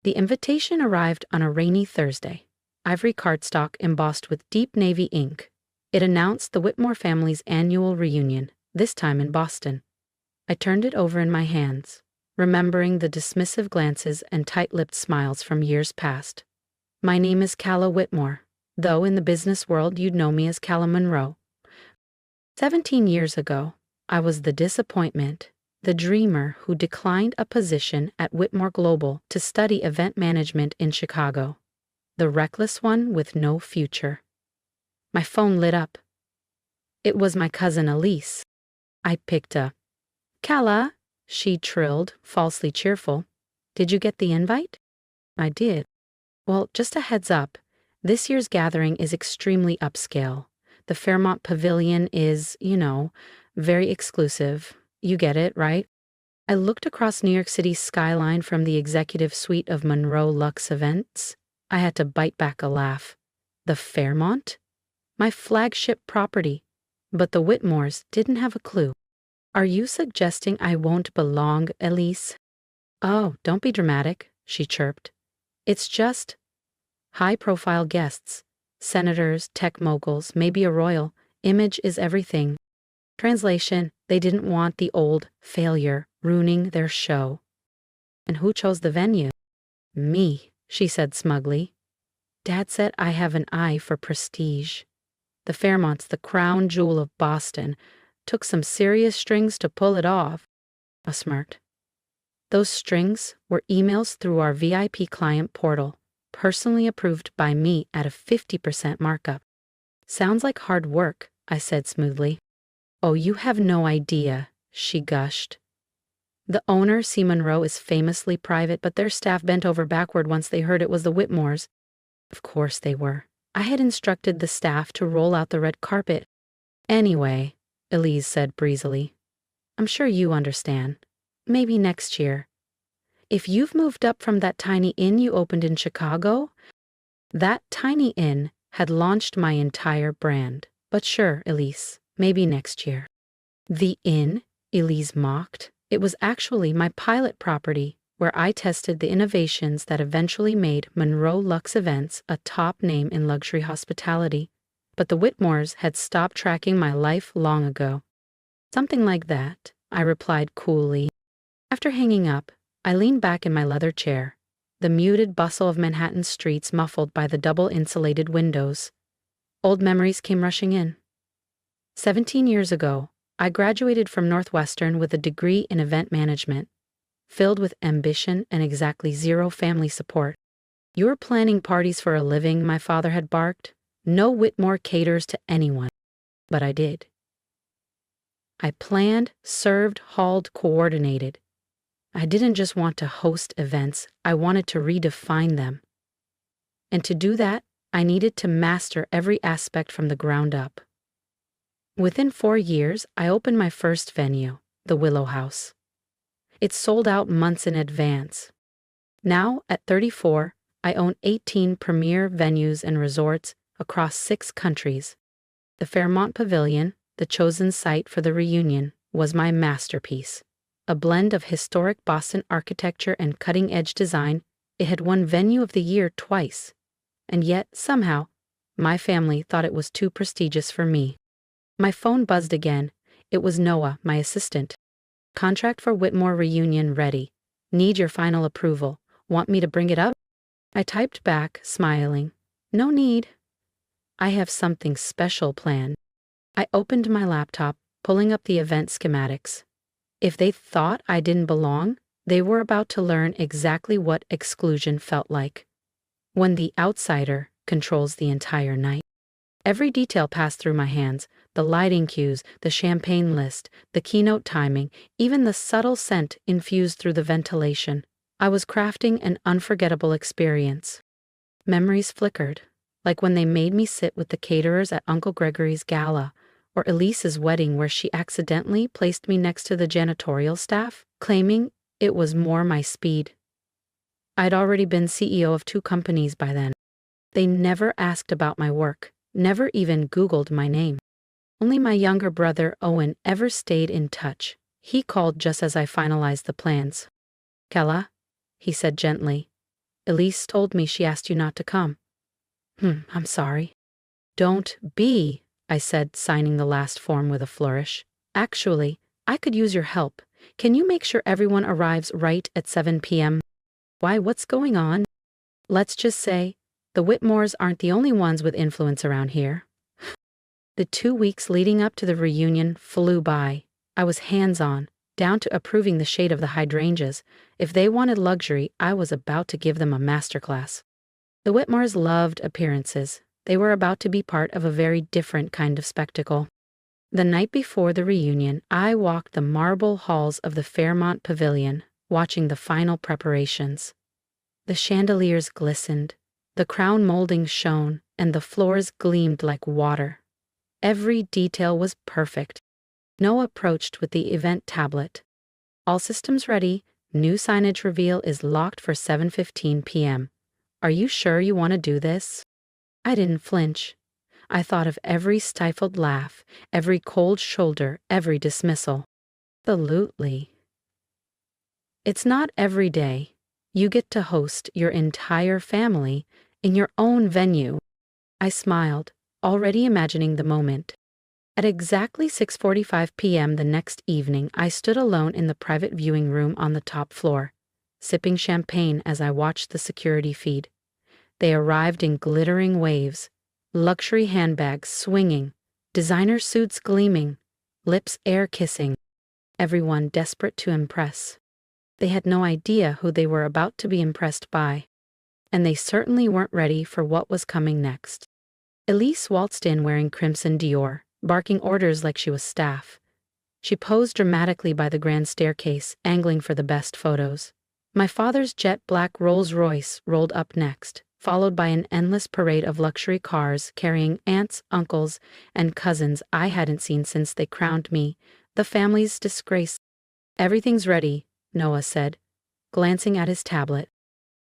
The invitation arrived on a rainy Thursday. Ivory cardstock embossed with deep navy ink. It announced the Whitmore family's annual reunion, this time in Boston. I turned it over in my hands, remembering the dismissive glances and tight-lipped smiles from years past. My name is Calla Whitmore, though in the business world you'd know me as Calla Monroe. 17 years ago, I was the disappointment, the dreamer who declined a position at Whitmore Global to study event management in Chicago. The reckless one with no future. My phone lit up. It was my cousin Elise. I picked up. "Calla," she trilled, falsely cheerful. "Did you get the invite?" "I did." "Well, just a heads up. This year's gathering is extremely upscale. The Fairmont Pavilion is, very exclusive. You get it, right?" I looked across New York City's skyline from the executive suite of Monroe Luxe Events. I had to bite back a laugh. The Fairmont? My flagship property. But the Whitmores didn't have a clue. "Are you suggesting I won't belong, Elise?" "Oh, don't be dramatic," she chirped. "It's just high-profile guests. Senators, tech moguls, maybe a royal. Image is everything." Translation: they didn't want the old failure ruining their show. "And who chose the venue?" "Me," she said smugly. "Dad said I have an eye for prestige. The Fairmont's the crown jewel of Boston. Took some serious strings to pull it off." I smirked. "Those strings were emails through our VIP client portal, personally approved by me at a 50% markup." "Sounds like hard work," I said smoothly. "Oh, you have no idea," she gushed. "The owner, C. Monroe, is famously private, but their staff bent over backward once they heard it was the Whitmores." Of course they were. I had instructed the staff to roll out the red carpet. "Anyway," Elise said breezily, "I'm sure you understand. Maybe next year. If you've moved up from that tiny inn you opened in Chicago..." That tiny inn had launched my entire brand. "But sure, Elise, maybe next year." "The inn?" Elise mocked. "It was actually my pilot property, where I tested the innovations that eventually made Monroe Luxe Events a top name in luxury hospitality. But the Whitmores had stopped tracking my life long ago." "Something like that," I replied coolly. After hanging up, I leaned back in my leather chair, the muted bustle of Manhattan streets muffled by the double-insulated windows. Old memories came rushing in. 17 years ago, I graduated from Northwestern with a degree in event management, filled with ambition and exactly zero family support. "You're planning parties for a living," my father had barked. "No Whitmore caters to anyone." But I did. I planned, served, hauled, coordinated. I didn't just want to host events, I wanted to redefine them. And to do that, I needed to master every aspect from the ground up. Within 4 years, I opened my first venue, the Willow House. It sold out months in advance. Now, at 34, I own 18 premier venues and resorts across 6 countries. The Fairmont Pavilion, the chosen site for the reunion, was my masterpiece. A blend of historic Boston architecture and cutting-edge design, it had won Venue of the Year twice. And yet, somehow, my family thought it was too prestigious for me. My phone buzzed again. It was Noah, my assistant. "Contract for Whitmore reunion ready. Need your final approval. Want me to bring it up?" I typed back, smiling. "No need. I have something special planned." I opened my laptop, pulling up the event schematics. If they thought I didn't belong, they were about to learn exactly what exclusion felt like. When the outsider controls the entire night. Every detail passed through my hands, the lighting cues, the champagne list, the keynote timing, even the subtle scent infused through the ventilation. I was crafting an unforgettable experience. Memories flickered, like when they made me sit with the caterers at Uncle Gregory's gala, or Elise's wedding where she accidentally placed me next to the janitorial staff, claiming it was more my speed. I'd already been CEO of 2 companies by then. They never asked about my work, never even Googled my name. Only my younger brother, Owen, ever stayed in touch. He called just as I finalized the plans. "Calla," he said gently, Elise told me she asked you not to come. I'm sorry. Don't be, I said, signing the last form with a flourish. Actually, I could use your help. Can you make sure everyone arrives right at 7 p.m.? Why, what's going on? Let's just say, the Whitmores aren't the only ones with influence around here. The 2 weeks leading up to the reunion flew by. I was hands-on, down to approving the shade of the hydrangeas. If they wanted luxury, I was about to give them a masterclass. The Whitmores loved appearances. They were about to be part of a very different kind of spectacle. The night before the reunion, I walked the marble halls of the Fairmont Pavilion, watching the final preparations. The chandeliers glistened, the crown moldings shone, and the floors gleamed like water. Every detail was perfect. Noah approached with the event tablet. All systems ready. New signage reveal is locked for 7:15 p.m. Are you sure you want to do this? I didn't flinch. I thought of every stifled laugh, every cold shoulder, every dismissal. Absolutely. It's not every day you get to host your entire family in your own venue. I smiled, already imagining the moment. At exactly 6:45 p.m. the next evening, I stood alone in the private viewing room on the top floor, sipping champagne as I watched the security feed. They arrived in glittering waves, luxury handbags swinging, designer suits gleaming, lips air-kissing, everyone desperate to impress. They had no idea who they were about to be impressed by, and they certainly weren't ready for what was coming next. Elise waltzed in wearing crimson Dior, barking orders like she was staff. She posed dramatically by the grand staircase, angling for the best photos. My father's jet black Rolls-Royce rolled up next, followed by an endless parade of luxury cars carrying aunts, uncles, and cousins I hadn't seen since they crowned me, the family's disgrace. Everything's ready, Noah said, glancing at his tablet.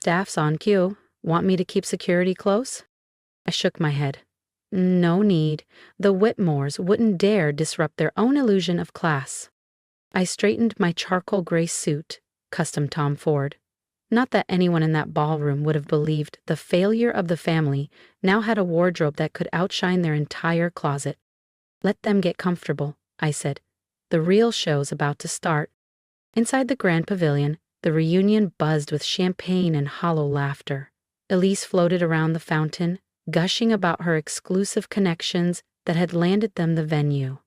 Staff's on cue. Want me to keep security close? I shook my head. No need. The Whitmores wouldn't dare disrupt their own illusion of class. I straightened my charcoal gray suit, custom Tom Ford. Not that anyone in that ballroom would have believed the failure of the family now had a wardrobe that could outshine their entire closet. Let them get comfortable, I said. The real show's about to start. Inside the grand pavilion, the reunion buzzed with champagne and hollow laughter. Elise floated around the fountain, gushing about her exclusive connections that had landed them the venue.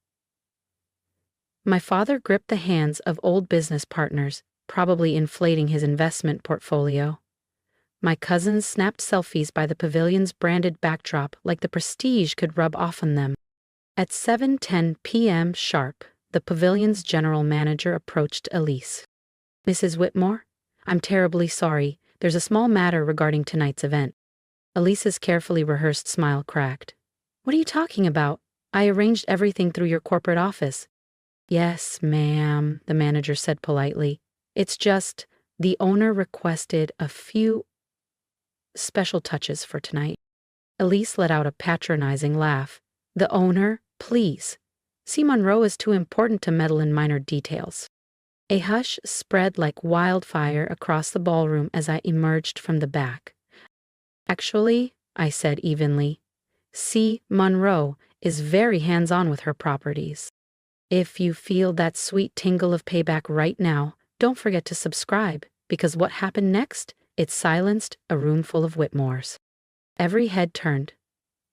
My father gripped the hands of old business partners, probably inflating his investment portfolio. My cousins snapped selfies by the pavilion's branded backdrop like the prestige could rub off on them. At 7:10 p.m. sharp, the pavilion's general manager approached Elise. Mrs. Whitmore, I'm terribly sorry. There's a small matter regarding tonight's event. Elise's carefully rehearsed smile cracked. What are you talking about? I arranged everything through your corporate office. Yes, ma'am, the manager said politely. It's just, the owner requested a few special touches for tonight. Elise let out a patronizing laugh. The owner, please. See, Monroe is too important to meddle in minor details. A hush spread like wildfire across the ballroom as I emerged from the back. Actually, I said evenly, C. Monroe is very hands-on with her properties. If you feel that sweet tingle of payback right now, don't forget to subscribe, because what happened next, it silenced a room full of Whitmores. Every head turned.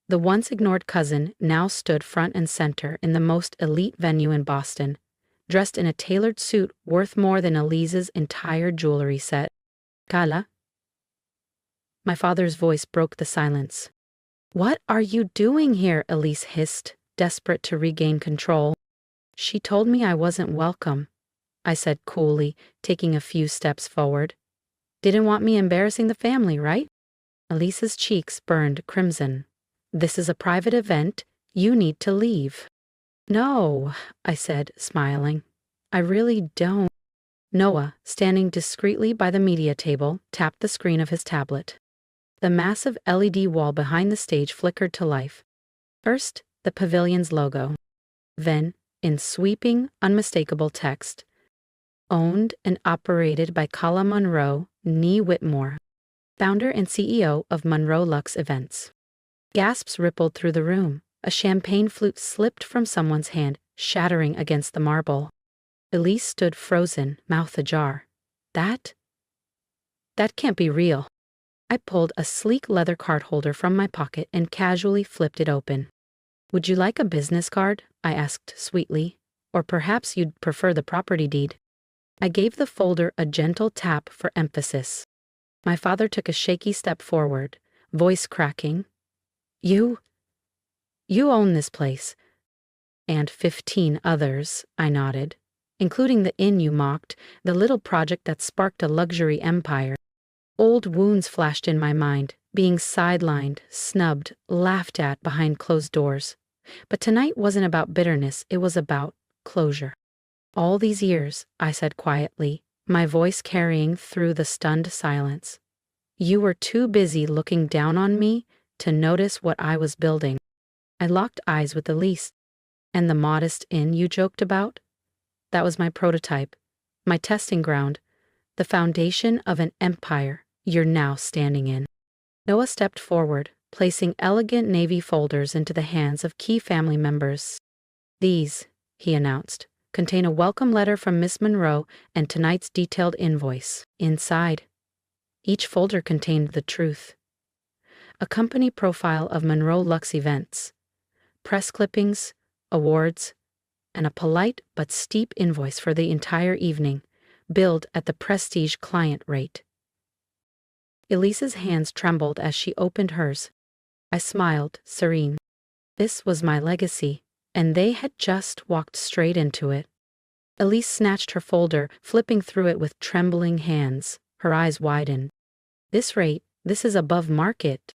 The once ignored cousin now stood front and center in the most elite venue in Boston, dressed in a tailored suit worth more than Elise's entire jewelry set. Carla? My father's voice broke the silence. What are you doing here? Elise hissed, desperate to regain control. She told me I wasn't welcome, I said coolly, taking a few steps forward. Didn't want me embarrassing the family, right? Elise's cheeks burned crimson. This is a private event. You need to leave. No, I said, smiling. I really don't. Noah, standing discreetly by the media table, tapped the screen of his tablet. The massive LED wall behind the stage flickered to life. First, the pavilion's logo. Then, in sweeping, unmistakable text, owned and operated by Carla Monroe, née Whitmore. founder and CEO of Monroe Lux Events. Gasps rippled through the room. A champagne flute slipped from someone's hand, shattering against the marble. Elise stood frozen, mouth ajar. That can't be real. I pulled a sleek leather card holder from my pocket and casually flipped it open. Would you like a business card? I asked sweetly. Or perhaps you'd prefer the property deed. I gave the folder a gentle tap for emphasis. My father took a shaky step forward, voice cracking. You own this place. And 15 others, I nodded, including the inn you mocked, the little project that sparked a luxury empire. Old wounds flashed in my mind, being sidelined, snubbed, laughed at behind closed doors. But tonight wasn't about bitterness, it was about closure. All these years, I said quietly, my voice carrying through the stunned silence. You were too busy looking down on me to notice what I was building. I locked eyes with Elise. And the modest inn you joked about? That was my prototype, my testing ground, the foundation of an empire you're now standing in. Noah stepped forward, placing elegant navy folders into the hands of key family members. These, he announced, contain a welcome letter from Miss Monroe and tonight's detailed invoice. Inside, each folder contained the truth. A company profile of Monroe Lux Events, press clippings, awards, and a polite but steep invoice for the entire evening, billed at the prestige client rate. Elise's hands trembled as she opened hers. I smiled, serene. This was my legacy, and they had just walked straight into it. Elise snatched her folder, flipping through it with trembling hands. Her eyes widened. This rate, this is above market.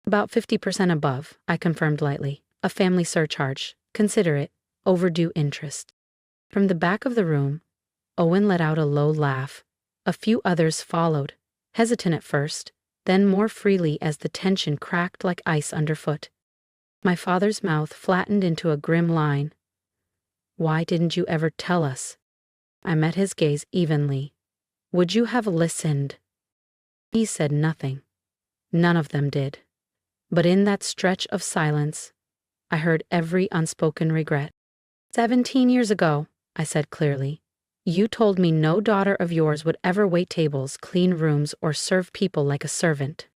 About 50% above, I confirmed lightly. A family surcharge. Consider it. Overdue interest. From the back of the room, Owen let out a low laugh. A few others followed, hesitant at first, then more freely as the tension cracked like ice underfoot. My father's mouth flattened into a grim line. Why didn't you ever tell us? I met his gaze evenly. Would you have listened? He said nothing. None of them did. But in that stretch of silence, I heard every unspoken regret. 17 years ago, I said clearly, you told me no daughter of yours would ever wait tables, clean rooms, or serve people like a servant.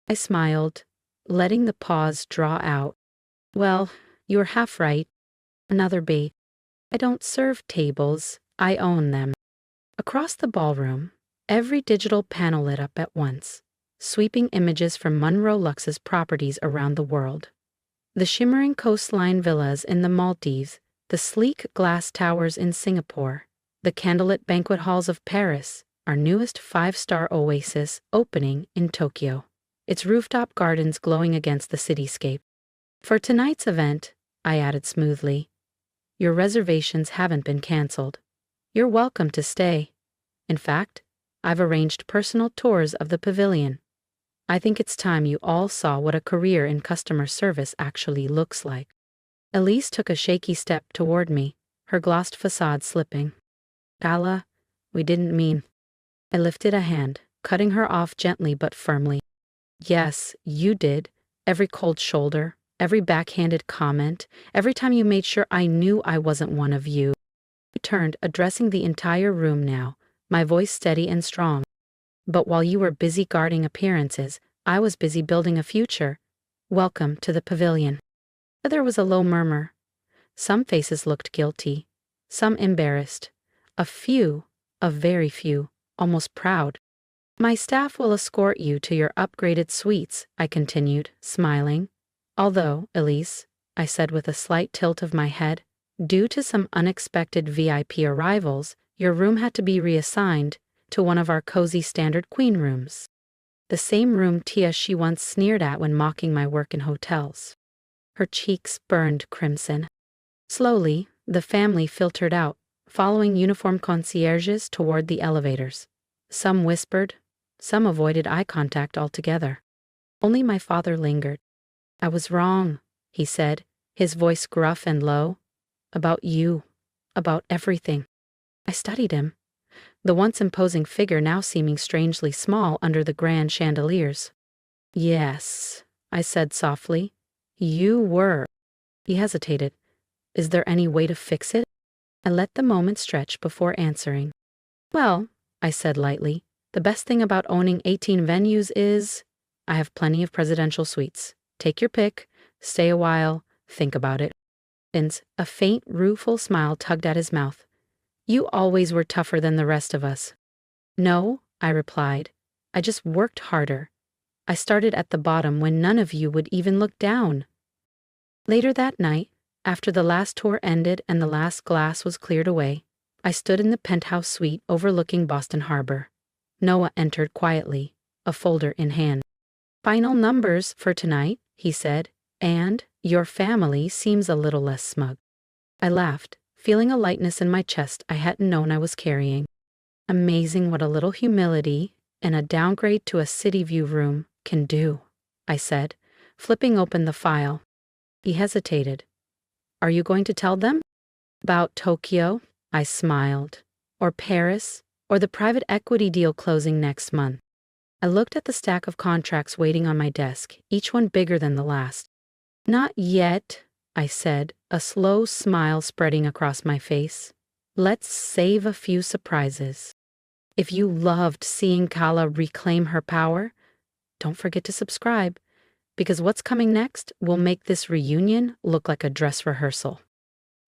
I smiled, letting the pause draw out. Well, you were half right. Another bait. I don't serve tables, I own them. Across the ballroom, every digital panel lit up at once, sweeping images from Monroe Lux's properties around the world. The shimmering coastline villas in the Maldives, the sleek glass towers in Singapore, the candlelit banquet halls of Paris, our newest 5-star oasis opening in Tokyo, its rooftop gardens glowing against the cityscape. For tonight's event, I added smoothly, your reservations haven't been canceled. You're welcome to stay. In fact, I've arranged personal tours of the pavilion. I think it's time you all saw what a career in customer service actually looks like. Elise took a shaky step toward me, her glossed facade slipping. Gala, we didn't mean. I lifted a hand, cutting her off gently but firmly. Yes, you did. Every cold shoulder, every backhanded comment, every time you made sure I knew I wasn't one of you. I turned, addressing the entire room now, my voice steady and strong. But while you were busy guarding appearances, I was busy building a future. Welcome to the pavilion. There was a low murmur. Some faces looked guilty, some embarrassed. A few, a very few, almost proud. My staff will escort you to your upgraded suites, I continued, smiling. Although, Elise, I said with a slight tilt of my head, due to some unexpected VIP arrivals, your room had to be reassigned to one of our cozy standard queen rooms. The same room Tia she once sneered at when mocking my work in hotels. Her cheeks burned crimson. Slowly, the family filtered out, following uniformed concierges toward the elevators. Some whispered, some avoided eye contact altogether. Only my father lingered. I was wrong, he said, his voice gruff and low. About you. About everything. I studied him. the once imposing figure now seeming strangely small under the grand chandeliers. "Yes," I said softly. "You were." He hesitated. "Is there any way to fix it?" I let the moment stretch before answering. "Well," I said lightly, "the best thing about owning 18 venues is I have plenty of presidential suites. Take your pick, stay a while, think about it." And a faint, rueful smile tugged at his mouth. "You always were tougher than the rest of us." "No," I replied. "I just worked harder. I started at the bottom when none of you would even look down." Later that night, after the last tour ended and the last glass was cleared away, I stood in the penthouse suite overlooking Boston Harbor. Noah entered quietly, a folder in hand. "Final numbers for tonight," he said, "and your family seems a little less smug." I laughed, feeling a lightness in my chest I hadn't known I was carrying. "Amazing what a little humility and a downgrade to a city view room can do," I said, flipping open the file. He hesitated. "Are you going to tell them?" "About Tokyo," I smiled. "Or Paris, or the private equity deal closing next month." I looked at the stack of contracts waiting on my desk, each one bigger than the last. "Not yet," I said, a slow smile spreading across my face. "Let's save a few surprises." If you loved seeing Kala reclaim her power, don't forget to subscribe, because what's coming next will make this reunion look like a dress rehearsal.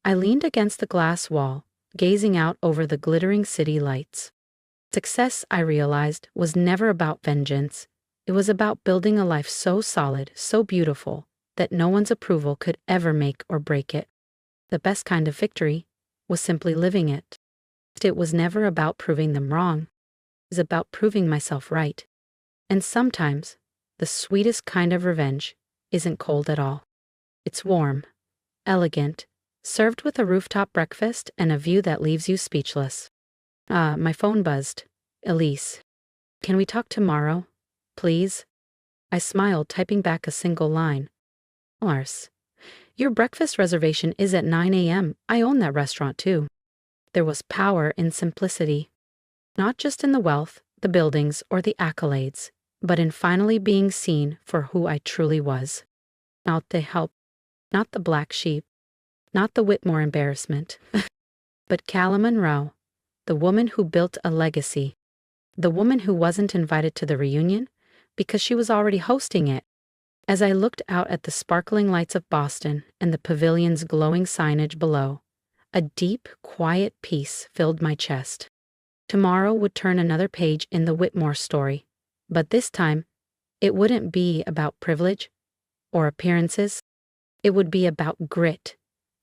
I leaned against the glass wall, gazing out over the glittering city lights. Success, I realized, was never about vengeance. It was about building a life so solid, so beautiful, that no one's approval could ever make or break it. The best kind of victory was simply living it. It was never about proving them wrong. It was about proving myself right. And sometimes, the sweetest kind of revenge isn't cold at all. It's warm, elegant, served with a rooftop breakfast and a view that leaves you speechless. My phone buzzed. "Elise, can we talk tomorrow, please?" I smiled, typing back a single line. "Lars, your breakfast reservation is at 9 a.m. I own that restaurant too." There was power in simplicity. Not just in the wealth, the buildings, or the accolades, but in finally being seen for who I truly was. Not the help, not the black sheep, not the Whitmore embarrassment, but Calla Monroe, the woman who built a legacy, the woman who wasn't invited to the reunion because she was already hosting it. As I looked out at the sparkling lights of Boston and the pavilion's glowing signage below, a deep, quiet peace filled my chest. Tomorrow would turn another page in the Whitmore story, but this time, it wouldn't be about privilege or appearances. It would be about grit,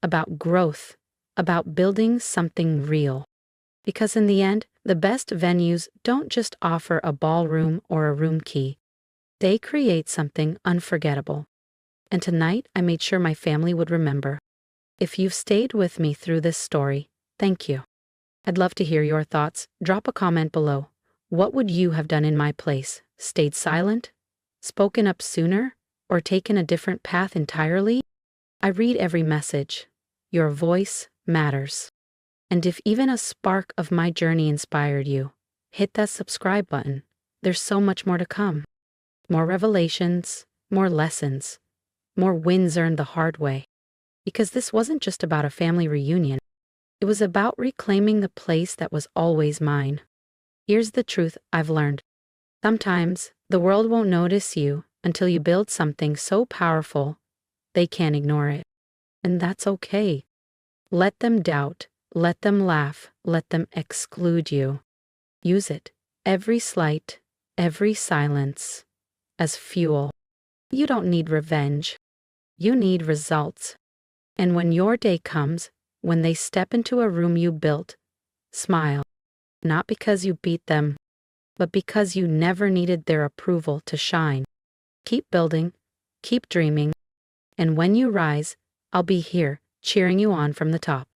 about growth, about building something real. Because in the end, the best venues don't just offer a ballroom or a room key. They create something unforgettable. And tonight, I made sure my family would remember. If you've stayed with me through this story, thank you. I'd love to hear your thoughts. Drop a comment below. What would you have done in my place? Stayed silent? Spoken up sooner? Or taken a different path entirely? I read every message. Your voice matters. And if even a spark of my journey inspired you, hit that subscribe button. There's so much more to come. More revelations, more lessons, more wins earned the hard way. Because this wasn't just about a family reunion. It was about reclaiming the place that was always mine. Here's the truth I've learned. Sometimes the world won't notice you until you build something so powerful they can't ignore it. And that's okay. Let them doubt, let them laugh, let them exclude you. Use it, every slight, every silence, as fuel. You don't need revenge. You need results. And when your day comes, when they step into a room you built, smile. Not because you beat them, but because you never needed their approval to shine. Keep building, keep dreaming, and when you rise, I'll be here, cheering you on from the top.